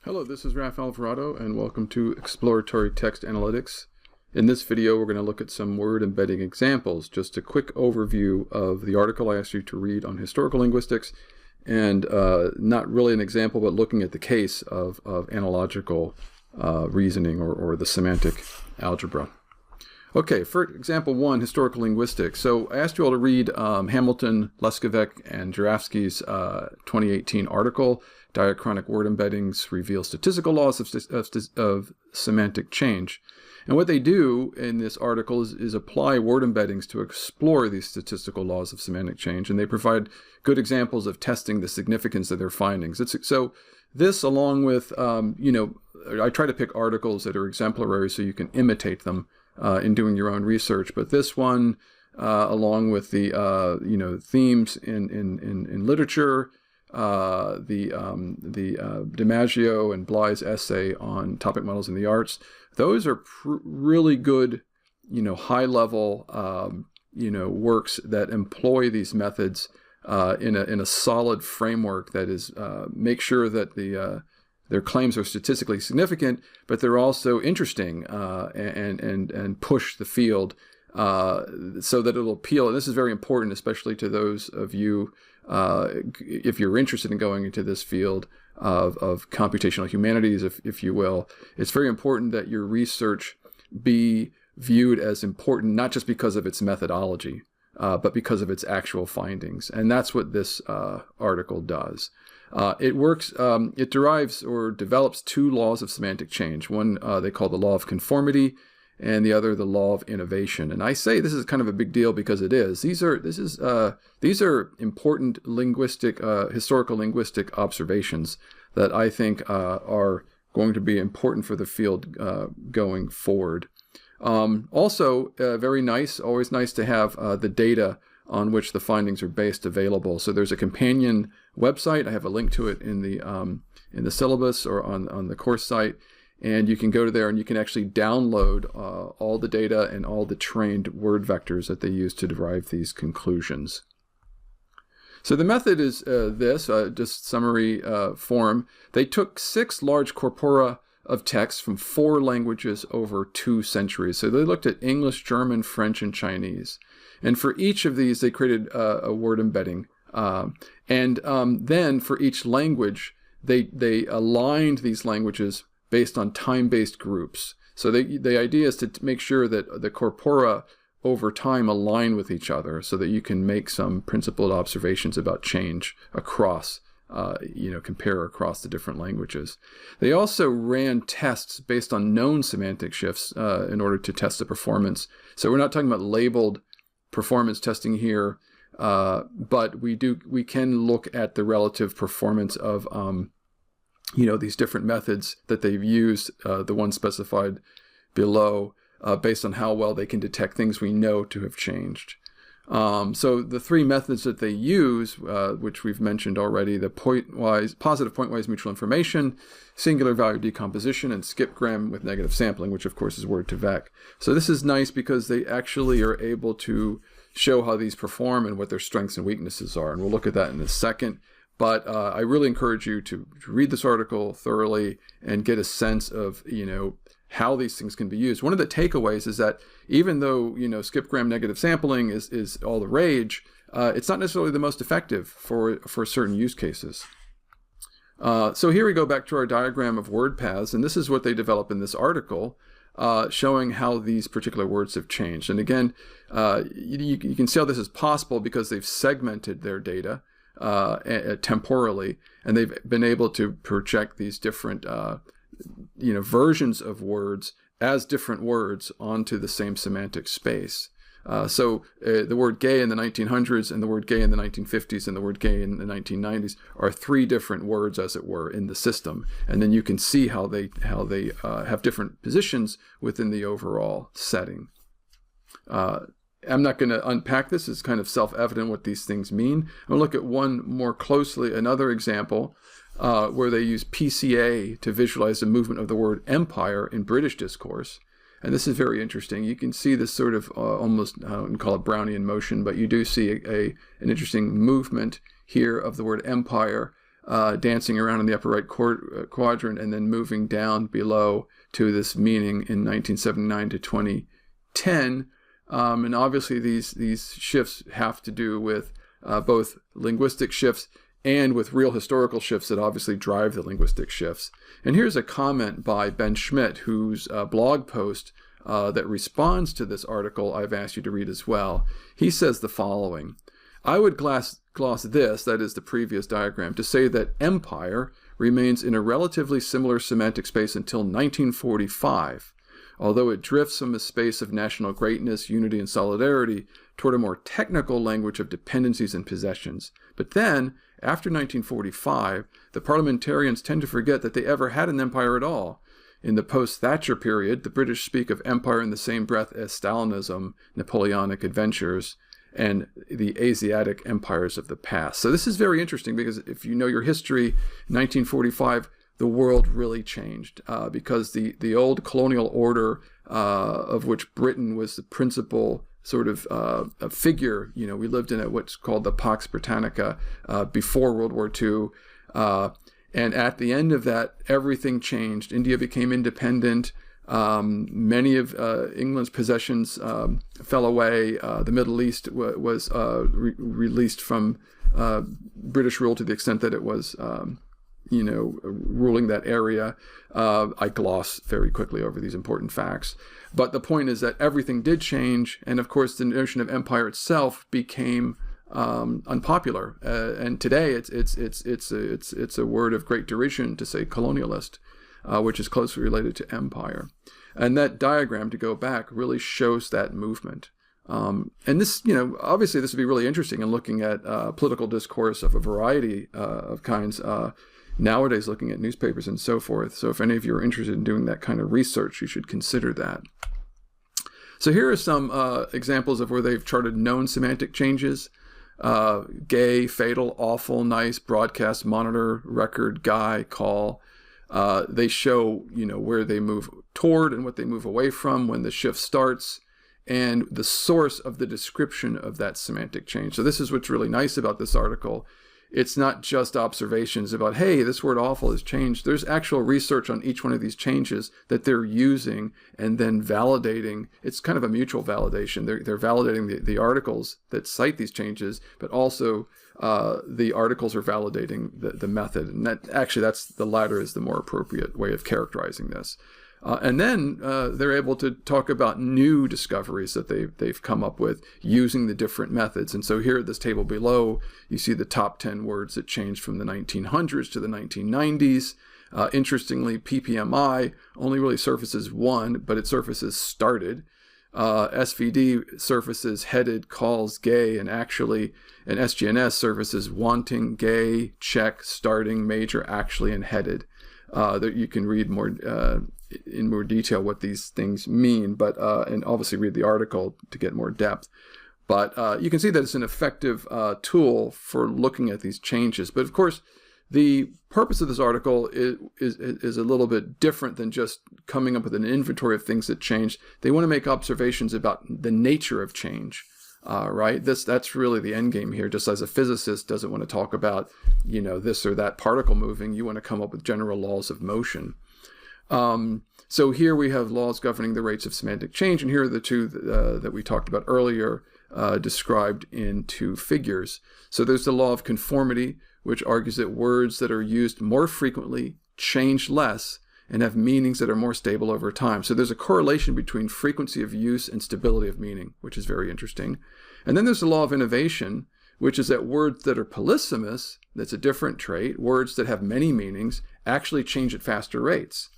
Hello, this is Raf Alvarado, and welcome to Exploratory Text Analytics. In this video, we're going to look at some word embedding examples. Just a quick overview of the article I asked you to read on historical linguistics, and not really an example, but looking at the case of analogical reasoning or the semantic algebra. Okay, for example one, historical linguistics. So I asked you all to read Hamilton, Leskovec, and Jurafsky's 2018 article, Diachronic Word Embeddings Reveal Statistical Laws of Semantic Change. And what they do in this article is apply word embeddings to explore these statistical laws of semantic change, and they provide good examples of testing the significance of their findings. So this, along with, I try to pick articles that are exemplary so you can imitate them in doing your own research. But this one, along with the themes in literature, the DiMaggio and Bly's essay on topic models in the arts, those are really good, high-level, works that employ these methods in a solid framework that is make sure that their claims are statistically significant, but they're also interesting and push the field so that it'll appeal. And this is very important, especially to those of you, if you're interested in going into this field of computational humanities, if you will. It's very important that your research be viewed as important, not just because of its methodology, but because of its actual findings. And that's what this article does. It derives or develops two laws of semantic change. One they call the law of conformity, and the other the law of innovation. And I say this is kind of a big deal because it is. These are important historical linguistic observations that I think are going to be important for the field going forward. Also, very nice, always nice to have the data on which the findings are based available. So there's a companion website. I have a link to it in the syllabus or on the course site, and you can go to there and you can actually download all the data and all the trained word vectors that they use to derive these conclusions. So the method is just summary form. They took 6 large corpora of text from 4 languages over 2 centuries. So they looked at English, German, French, and Chinese. And for each of these, they created a word embedding. Then for each language, they aligned these languages based on time-based groups. So the idea is to make sure that the corpora over time align with each other so that you can make some principled observations about change across compare across the different languages. They also ran tests based on known semantic shifts in order to test the performance. So we're not talking about labeled performance testing here, but we can look at the relative performance of these different methods that they've used, the one specified below, based on how well they can detect things we know to have changed. So the 3 methods that they use, which we've mentioned already, the positive pointwise mutual information, singular value decomposition, and skipgram with negative sampling, which of course is word2vec. So this is nice because they actually are able to show how these perform and what their strengths and weaknesses are. And we'll look at that in a second. But I really encourage you to read this article thoroughly and get a sense of, how these things can be used. One of the takeaways is that even though, skipgram negative sampling is all the rage, it's not necessarily the most effective for certain use cases. So here we go back to our diagram of word paths, and this is what they develop in this article, showing how these particular words have changed. And again, you can see how this is possible because they've segmented their data temporally, and they've been able to project these different versions of words as different words onto the same semantic space. So the word gay in the 1900s and the word gay in the 1950s and the word gay in the 1990s are 3 different words, as it were, in the system. And then you can see how they have different positions within the overall setting. I'm not going to unpack this. It's kind of self-evident what these things mean. I'm going to look at one more closely, another example, where they use PCA to visualize the movement of the word empire in British discourse. And this is very interesting. You can see this sort of almost, I wouldn't call it Brownian motion, but you do see an interesting movement here of the word empire dancing around in the upper right quadrant and then moving down below to this meaning in 1979 to 2010. And obviously these shifts have to do with both linguistic shifts and with real historical shifts that obviously drive the linguistic shifts. And here's a comment by Ben Schmidt, whose blog post that responds to this article I've asked you to read as well. He says the following: I would gloss this, that is the previous diagram, to say that empire remains in a relatively similar semantic space until 1945, although it drifts from a space of national greatness, unity, and solidarity toward a more technical language of dependencies and possessions. But then, after 1945, the parliamentarians tend to forget that they ever had an empire at all. In the post-Thatcher period, the British speak of empire in the same breath as Stalinism, Napoleonic adventures, and the Asiatic empires of the past. So this is very interesting because if you know your history, 1945, the world really changed because the old colonial order of which Britain was the principal sort of a figure. You know, we lived in what's called the Pax Britannica before World War II. And at the end of that, everything changed. India became independent. Many of England's possessions fell away. The Middle East was released from British rule to the extent that it was, ruling that area. I gloss very quickly over these important facts. But the point is that everything did change. And of course, the notion of empire itself became unpopular. And today it's a word of great derision to say colonialist, which is closely related to empire. And that diagram, to go back, really shows that movement. And this, obviously this would be really interesting in looking at political discourse of a variety of kinds, nowadays looking at newspapers and so forth. So if any of you are interested in doing that kind of research, you should consider that. So here are some examples of where they've charted known semantic changes. Gay, fatal, awful, nice, broadcast, monitor, record, guy, call. They show, where they move toward and what they move away from when the shift starts, and the source of the description of that semantic change. So this is what's really nice about this article. It's not just observations about, hey, this word awful has changed. There's actual research on each one of these changes that they're using and then validating. It's kind of a mutual validation. They're validating the articles that cite these changes, but also the articles are validating the method. And that's the latter is the more appropriate way of characterizing this. And then they're able to talk about new discoveries that they've come up with using the different methods. And so here at this table below, you see the top 10 words that changed from the 1900s to the 1990s. Interestingly, PPMI only really surfaces one, but it surfaces started. SVD surfaces headed, calls, gay, and actually, and SGNS surfaces wanting, gay, check, starting, major, actually, and headed. That you can read more in more detail what these things mean, but and obviously read the article to get more depth. But you can see that it's an effective tool for looking at these changes. But of course, the purpose of this article is a little bit different than just coming up with an inventory of things that changed. They want to make observations about the nature of change. Right? That's really the end game here. Just as a physicist doesn't want to talk about, this or that particle moving, you want to come up with general laws of motion. So here we have laws governing the rates of semantic change, and here are the two that we talked about earlier, described in two figures. So there's the law of conformity, which argues that words that are used more frequently change less and have meanings that are more stable over time. So there's a correlation between frequency of use and stability of meaning, which is very interesting. And then there's the law of innovation, which is that words that are polysemous, that's a different trait, words that have many meanings, actually change at faster rates,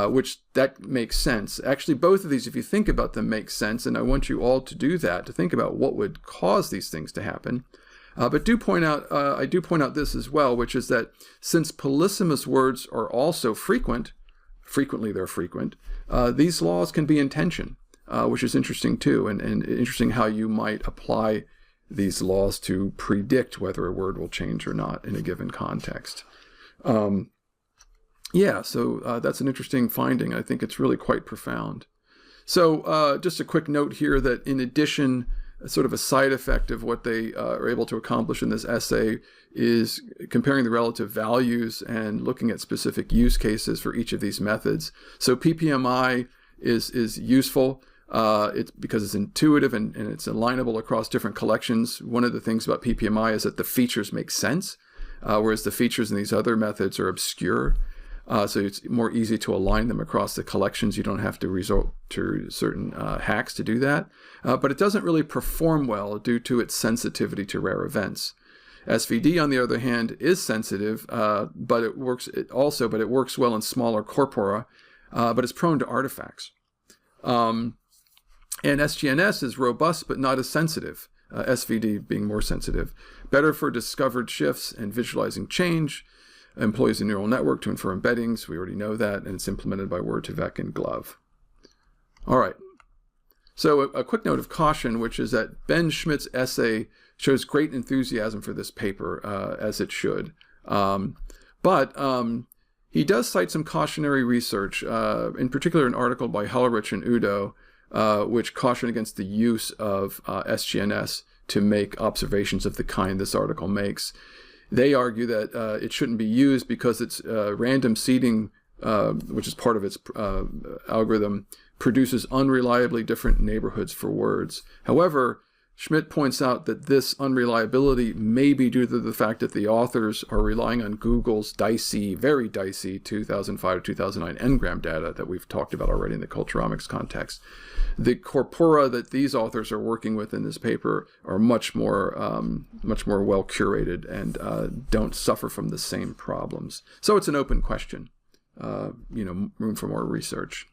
which that makes sense. Actually, both of these, if you think about them, make sense, and I want you all to do that, to think about what would cause these things to happen. But I do point out this as well, which is that since polysemous words are also frequently they're frequent, these laws can be in tension, which is interesting too, and interesting how you might apply these laws to predict whether a word will change or not in a given context. So that's an interesting finding. I think it's really quite profound. So just a quick note here that in addition sort of a side effect of what they are able to accomplish in this essay is comparing the relative values and looking at specific use cases for each of these methods. So PPMI is useful. It's because it's intuitive and it's alignable across different collections. One of the things about PPMI is that the features make sense, whereas the features in these other methods are obscure. So it's more easy to align them across the collections. You don't have to resort to certain hacks to do that. But it doesn't really perform well due to its sensitivity to rare events. SVD, on the other hand, is sensitive, but it works well in smaller corpora, but it's prone to artifacts. And SGNS is robust but not as sensitive, SVD being more sensitive. Better for discovered shifts and visualizing change. Employs a neural network to infer embeddings. We already know that, and it's implemented by Word2Vec and Glove. All right. So a quick note of caution, which is that Ben Schmidt's essay shows great enthusiasm for this paper, as it should. But he does cite some cautionary research, in particular an article by Hellerich and Udo, which caution against the use of SGNS to make observations of the kind this article makes. They argue that it shouldn't be used because its random seeding, which is part of its algorithm, produces unreliably different neighborhoods for words. However, Schmidt points out that this unreliability may be due to the fact that the authors are relying on Google's dicey, very dicey 2005 to 2009 n-gram data that we've talked about already in the culturomics context. The corpora that these authors are working with in this paper are much more well curated and don't suffer from the same problems. So it's an open question. Room for more research.